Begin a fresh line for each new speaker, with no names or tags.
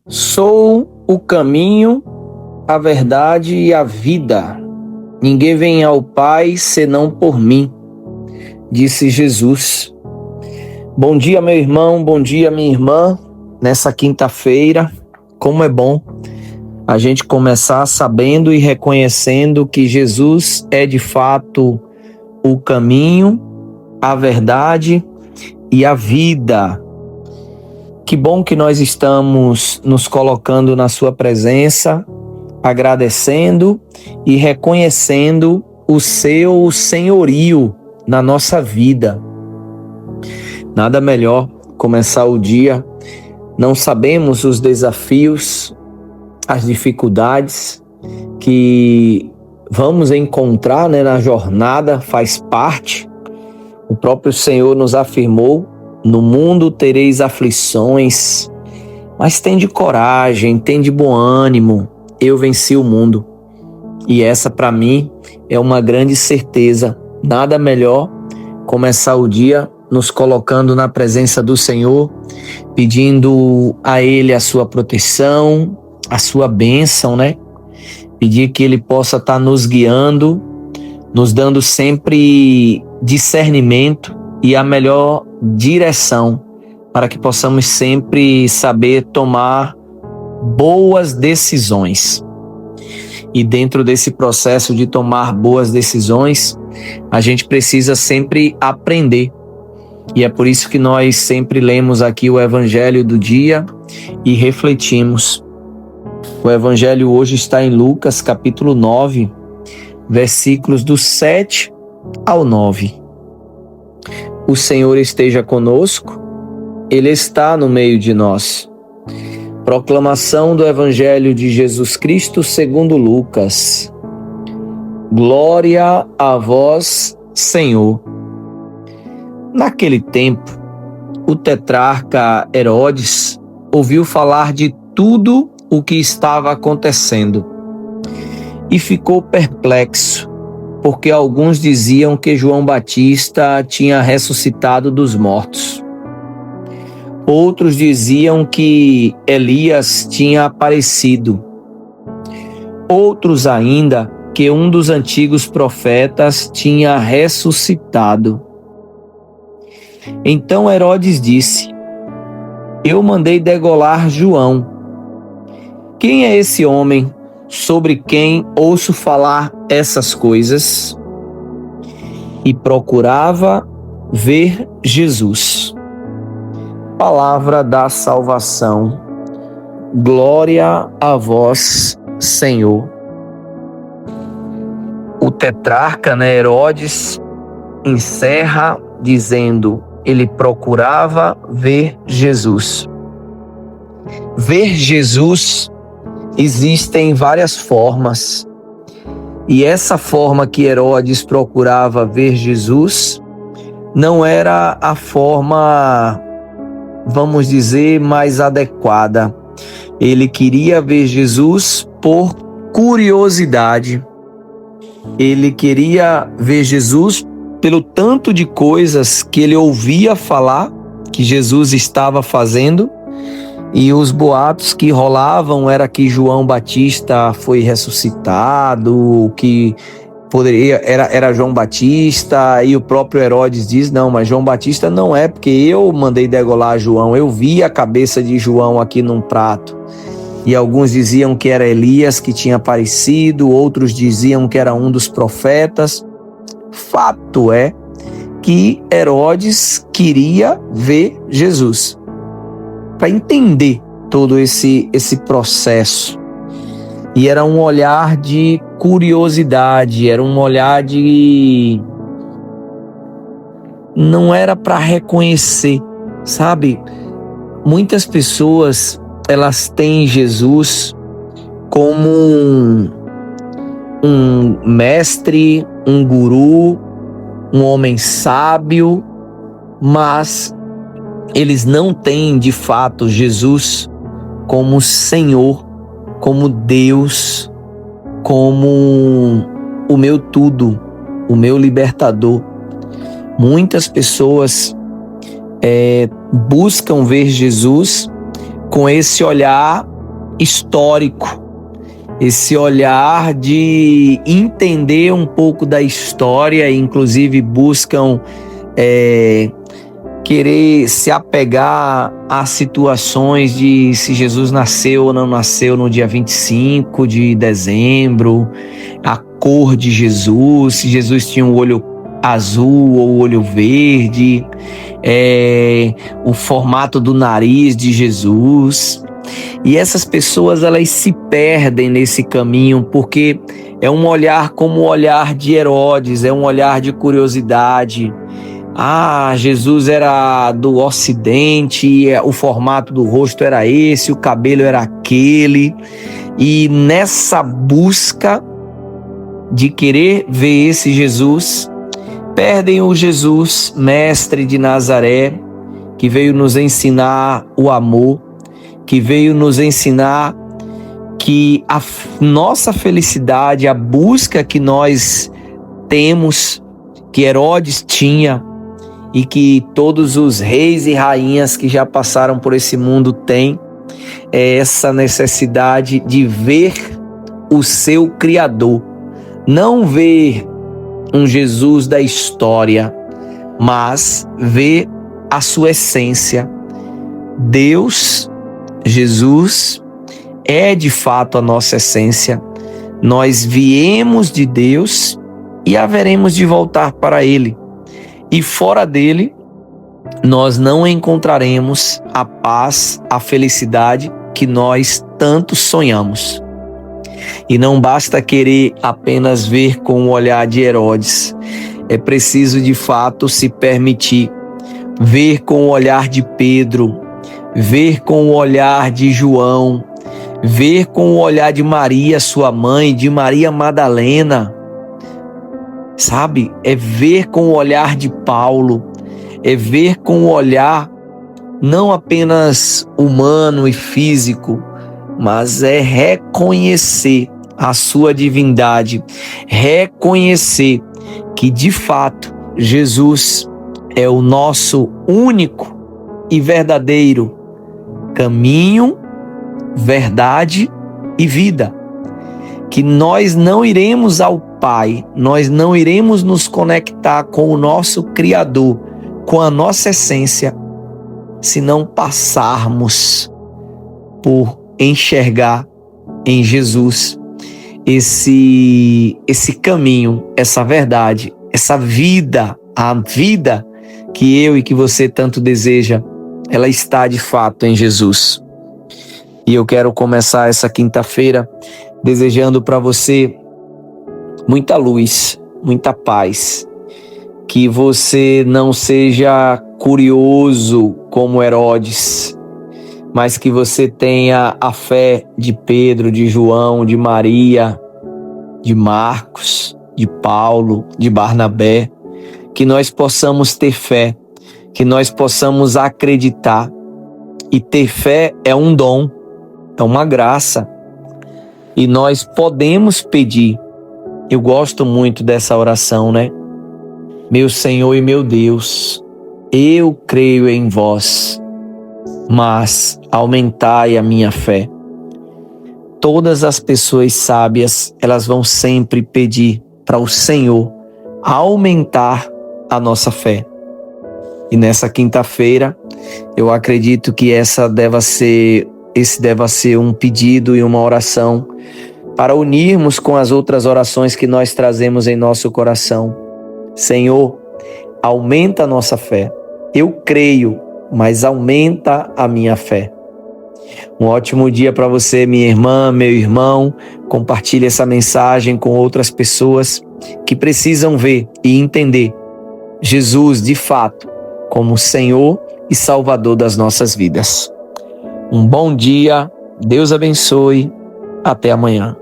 Sou o caminho, a verdade e a vida. Ninguém vem ao Pai senão por mim, disse Jesus. Bom dia, meu irmão, bom dia, minha irmã. Nessa quinta-feira, como é bom a gente começar sabendo e reconhecendo que Jesus é de fato o caminho, a verdade e a vida. Que bom que nós estamos nos colocando na sua presença, agradecendo e reconhecendo o seu senhorio na nossa vida. Nada melhor começar o dia. Não sabemos os desafios, as dificuldades que vamos encontrar, na jornada, faz parte. O próprio Senhor nos afirmou: no mundo tereis aflições, mas tende coragem, tende bom ânimo, eu venci o mundo. E essa, para mim, é uma grande certeza. Nada melhor começar o dia nos colocando na presença do Senhor, pedindo a Ele a sua proteção, a sua bênção, Pedir que Ele possa estar nos guiando, nos dando sempre discernimento e a melhor direção, para que possamos sempre saber tomar boas decisões. E dentro desse processo de tomar boas decisões, a gente precisa sempre aprender. E é por isso que nós sempre lemos aqui o Evangelho do dia e refletimos. O Evangelho hoje está em Lucas, capítulo 9, versículos do 7 ao 9. O Senhor esteja conosco, Ele está no meio de nós. Proclamação do Evangelho de Jesus Cristo segundo Lucas. Glória a vós, Senhor. Naquele tempo, o tetrarca Herodes ouviu falar de tudo o que estava acontecendo e ficou perplexo, porque alguns diziam que João Batista tinha ressuscitado dos mortos. Outros diziam que Elias tinha aparecido. Outros ainda que um dos antigos profetas tinha ressuscitado. Então Herodes disse: eu mandei degolar João. Quem é esse homem sobre quem ouço falar essas coisas? E procurava ver Jesus. Palavra da salvação. Glória a vós, Senhor. O tetrarca, Herodes, encerra dizendo: ele procurava ver Jesus. Ver Jesus existem várias formas. E essa forma que Herodes procurava ver Jesus não era a forma, vamos dizer, mais adequada. Ele queria ver Jesus por curiosidade. Ele queria ver Jesus pelo tanto de coisas que ele ouvia falar que Jesus estava fazendo. E os boatos que rolavam era que João Batista foi ressuscitado, que era João Batista, e o próprio Herodes diz: não, mas João Batista não é, porque eu mandei degolar João, eu vi a cabeça de João aqui num prato. E alguns diziam que era Elias que tinha aparecido, outros diziam que era um dos profetas. Fato é que Herodes queria ver Jesus, para entender todo esse processo. E era um olhar de curiosidade, era um olhar de... não era para reconhecer, sabe? Muitas pessoas, elas têm Jesus como um mestre, um guru, um homem sábio, mas eles não têm de fato Jesus como Senhor, como Deus, como o meu tudo, o meu libertador. Muitas pessoas buscam ver Jesus com com esse olhar histórico, esse olhar de entender um pouco da história, inclusive buscam querer se apegar a situações de se Jesus nasceu ou não nasceu no dia 25 de dezembro, a cor de Jesus, se Jesus tinha um olho azul ou olho verde, o formato do nariz de Jesus. E essas pessoas, elas se perdem nesse caminho porque é um olhar como o olhar de Herodes, é um olhar de curiosidade. Jesus era do Ocidente, o formato do rosto era esse, o cabelo era aquele. E nessa busca de querer ver esse Jesus, perdem o Jesus, mestre de Nazaré, que veio nos ensinar o amor, que veio nos ensinar que a nossa felicidade, a busca que nós temos, que Herodes tinha e que todos os reis e rainhas que já passaram por esse mundo têm, é essa necessidade de ver o seu Criador. Não ver um Jesus da história, mas ver a sua essência. Deus, Jesus, é de fato a nossa essência. Nós viemos de Deus e haveremos de voltar para Ele. E fora dele, nós não encontraremos a paz, a felicidade que nós tanto sonhamos. E não basta querer apenas ver com o olhar de Herodes. É preciso de fato se permitir ver com o olhar de Pedro, ver com o olhar de João, ver com o olhar de Maria, sua mãe, de Maria Madalena. Sabe? É ver com o olhar de Paulo, é ver com o olhar não apenas humano e físico, mas é reconhecer a sua divindade, reconhecer que de fato Jesus é o nosso único e verdadeiro caminho, verdade e vida. Que nós não iremos ao Pai, nós não iremos nos conectar com o nosso Criador, com a nossa essência, se não passarmos por enxergar em Jesus esse caminho, essa verdade, essa vida, a vida que eu e que você tanto deseja, ela está de fato em Jesus. E eu quero começar essa quinta-feira desejando para você muita luz, muita paz, que você não seja curioso como Herodes, mas que você tenha a fé de Pedro, de João, de Maria, de Marcos, de Paulo, de Barnabé, que nós possamos ter fé, que nós possamos acreditar. E ter fé é um dom, é uma graça, e nós podemos pedir. Eu gosto muito dessa oração, né? Meu Senhor e meu Deus, eu creio em vós, mas aumentai a minha fé. Todas as pessoas sábias, elas vão sempre pedir para o Senhor aumentar a nossa fé. E nessa quinta-feira, eu acredito que esse deva ser um pedido e uma oração para unirmos com as outras orações que nós trazemos em nosso coração. Senhor, aumenta a nossa fé. Eu creio, mas aumenta a minha fé. Um ótimo dia para você, minha irmã, meu irmão. Compartilhe essa mensagem com outras pessoas que precisam ver e entender Jesus, de fato, como Senhor e Salvador das nossas vidas. Um bom dia, Deus abençoe, até amanhã.